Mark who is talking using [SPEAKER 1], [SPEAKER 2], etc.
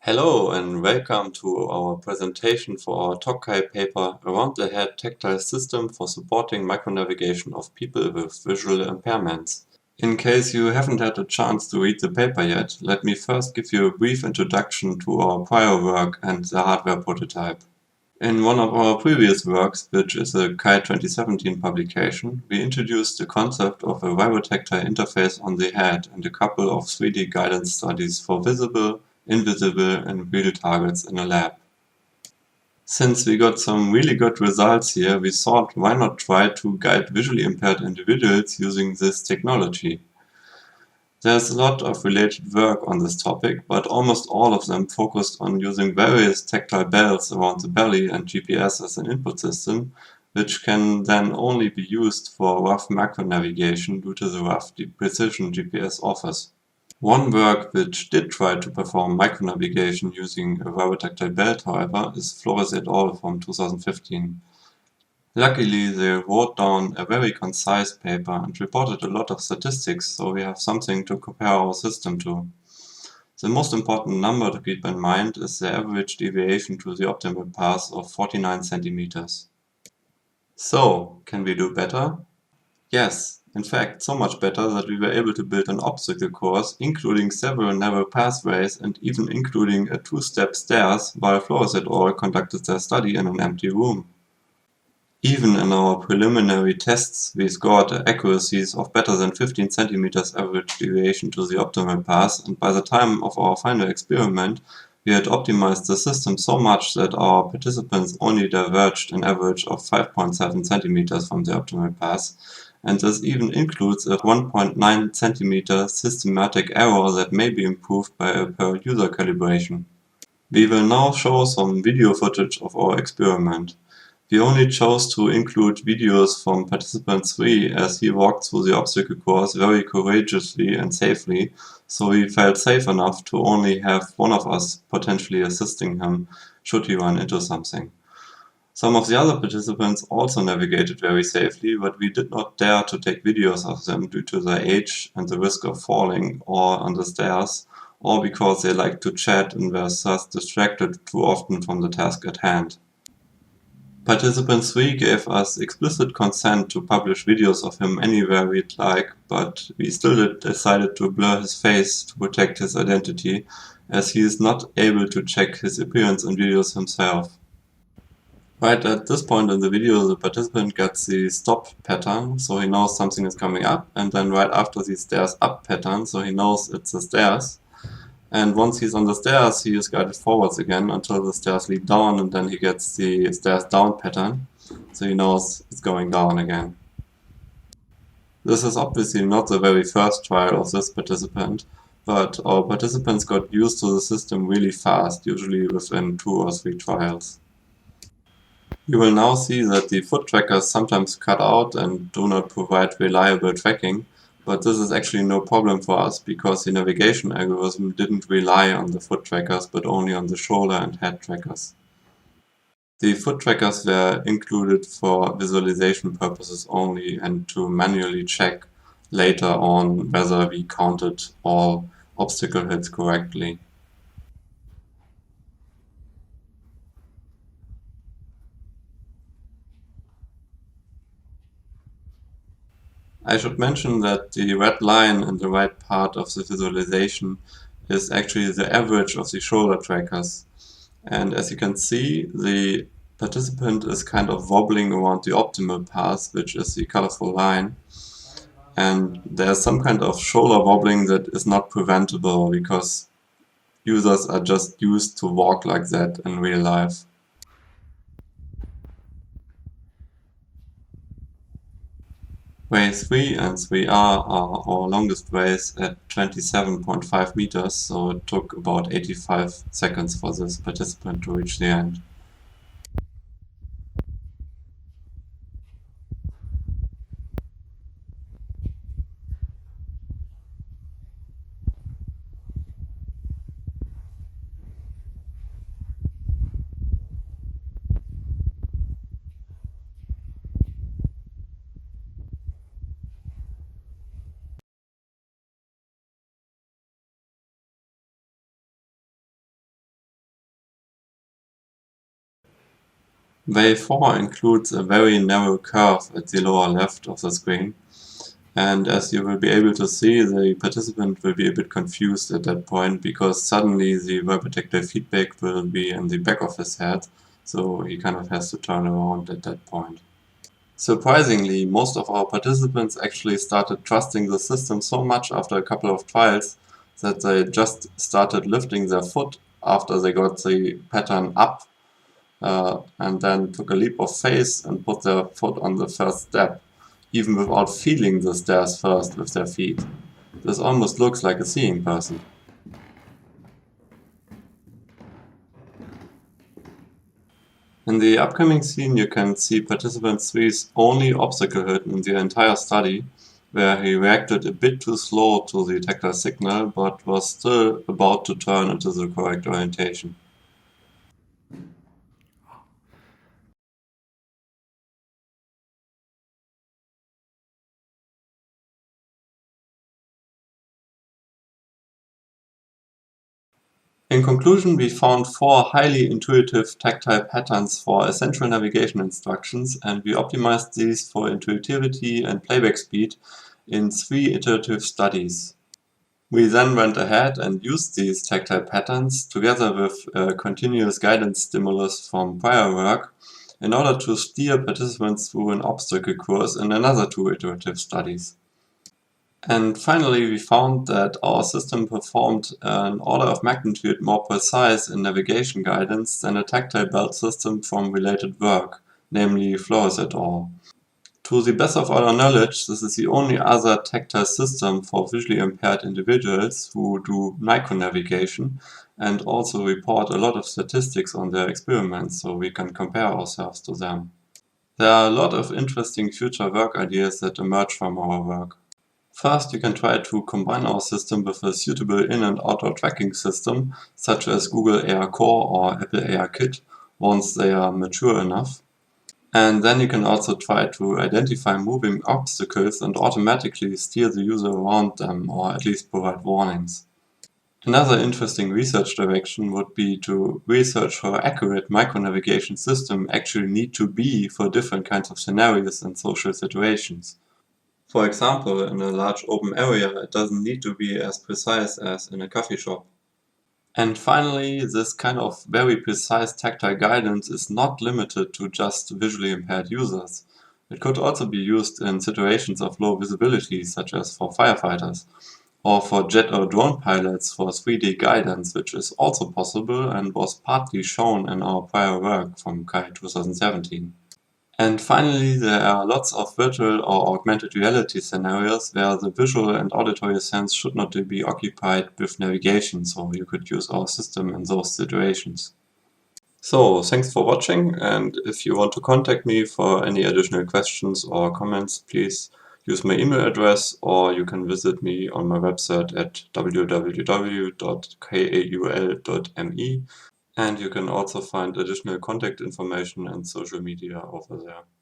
[SPEAKER 1] Hello and welcome to our presentation for our Tactile paper Around the Head Tactile System for Supporting Micronavigation of People with Visual Impairments. In case you haven't had a chance to read the paper yet, let me first give you a brief introduction to our prior work and the hardware prototype. In one of our previous works, which is a Kaul 2017 publication, we introduced the concept of a vibotactile interface on the head and a couple of 3D guidance studies for visible, invisible and real targets in a lab. Since we got some really good results here, we thought why not try to guide visually impaired individuals using this technology. There's a lot of related work on this topic, but almost all of them focused on using various tactile bells around the belly and GPS as an input system, which can then only be used for rough macro navigation due to the rough precision GPS offers. One work which did try to perform micronavigation using a vibotactile belt, however, is Flores et al. From 2015. Luckily, they wrote down a very concise paper and reported a lot of statistics, so we have something to compare our system to. The most important number to keep in mind is the average deviation to the optimal path of 49 centimeters. So, can we do better? Yes, in fact, so much better that we were able to build an obstacle course, including several narrow pathways and even including a two-step stairs, while Flores et al. Conducted their study in an empty room. Even in our preliminary tests, we scored accuracies of better than 15 centimeters average deviation to the optimal path, and by the time of our final experiment, we had optimized the system so much that our participants only diverged an average of 5.7 centimeters from the optimal path, and this even includes a 1.9 centimeter systematic error that may be improved by a per-user calibration. We will now show some video footage of our experiment. We only chose to include videos from participant 3 as he walked through the obstacle course very courageously and safely, so we felt safe enough to only have one of us potentially assisting him should he run into something. Some of the other participants also navigated very safely, but we did not dare to take videos of them due to their age and the risk of falling or on the stairs, or because they liked to chat and were thus distracted too often from the task at hand. Participant 3 gave us explicit consent to publish videos of him anywhere we'd like, but we still decided to blur his face to protect his identity, as he is not able to check his appearance in videos himself. Right at this point in the video, the participant gets the stop pattern, so he knows something is coming up, and then right after the stairs up pattern, so he knows it's the stairs. And once he's on the stairs, he is guided forwards again until the stairs lead down, and then he gets the stairs down pattern, so he knows it's going down again. This is obviously not the very first trial of this participant, but our participants got used to the system really fast, usually within 2 or 3 trials. You will now see that the foot trackers sometimes cut out and do not provide reliable tracking, but this is actually no problem for us because the navigation algorithm didn't rely on the foot trackers but only on the shoulder and head trackers. The foot trackers were included for visualization purposes only and to manually check later on whether we counted all obstacle hits correctly. I should mention that the red line in the right part of the visualization is actually the average of the shoulder trackers. And as you can see, the participant is kind of wobbling around the optimal path, which is the colorful line. And there's some kind of shoulder wobbling that is not preventable because users are just used to walk like that in real life. Way 3 and 3R are our longest ways at 27.5 meters, so it took about 85 seconds for this participant to reach the end. Way 4 includes a very narrow curve at the lower left of the screen, and as you will be able to see, the participant will be a bit confused at that point because suddenly the verbo-tactile feedback will be in the back of his head, so he kind of has to turn around at that point. Surprisingly, most of our participants actually started trusting the system so much after a couple of trials that they just started lifting their foot after they got the pattern up, and then took a leap of faith and put their foot on the first step, even without feeling the stairs first with their feet. This almost looks like a seeing person. In the upcoming scene you can see participant 3's only obstacle hit in the entire study, where he reacted a bit too slow to the tactile signal but was still about to turn into the correct orientation. In conclusion, we found 4 highly intuitive tactile patterns for essential navigation instructions, and we optimized these for intuitivity and playback speed in 3 iterative studies. We then went ahead and used these tactile patterns together with a continuous guidance stimulus from prior work in order to steer participants through an obstacle course in another 2 iterative studies. And finally, we found that our system performed an order of magnitude more precise in navigation guidance than a tactile belt system from related work, namely Flores et al. To the best of our knowledge, this is the only other tactile system for visually impaired individuals who do micronavigation and also report a lot of statistics on their experiments, so we can compare ourselves to them. There are a lot of interesting future work ideas that emerge from our work. First, you can try to combine our system with a suitable in- and outdoor tracking system, such as Google AR Core or Apple AR Kit, once they are mature enough. And then you can also try to identify moving obstacles and automatically steer the user around them, or at least provide warnings. Another interesting research direction would be to research how accurate micronavigation systems actually need to be for different kinds of scenarios and social situations. For example, in a large open area, it doesn't need to be as precise as in a coffee shop. And finally, this kind of very precise tactile guidance is not limited to just visually impaired users. It could also be used in situations of low visibility, such as for firefighters, or for jet or drone pilots for 3D guidance, which is also possible and was partly shown in our prior work from Kai 2017. And finally, there are lots of virtual or augmented reality scenarios where the visual and auditory sense should not be occupied with navigation, so you could use our system in those situations. So, thanks for watching, and if you want to contact me for any additional questions or comments, please use my email address, or you can visit me on my website at www.kaul.me, and you can also find additional contact information and social media over there.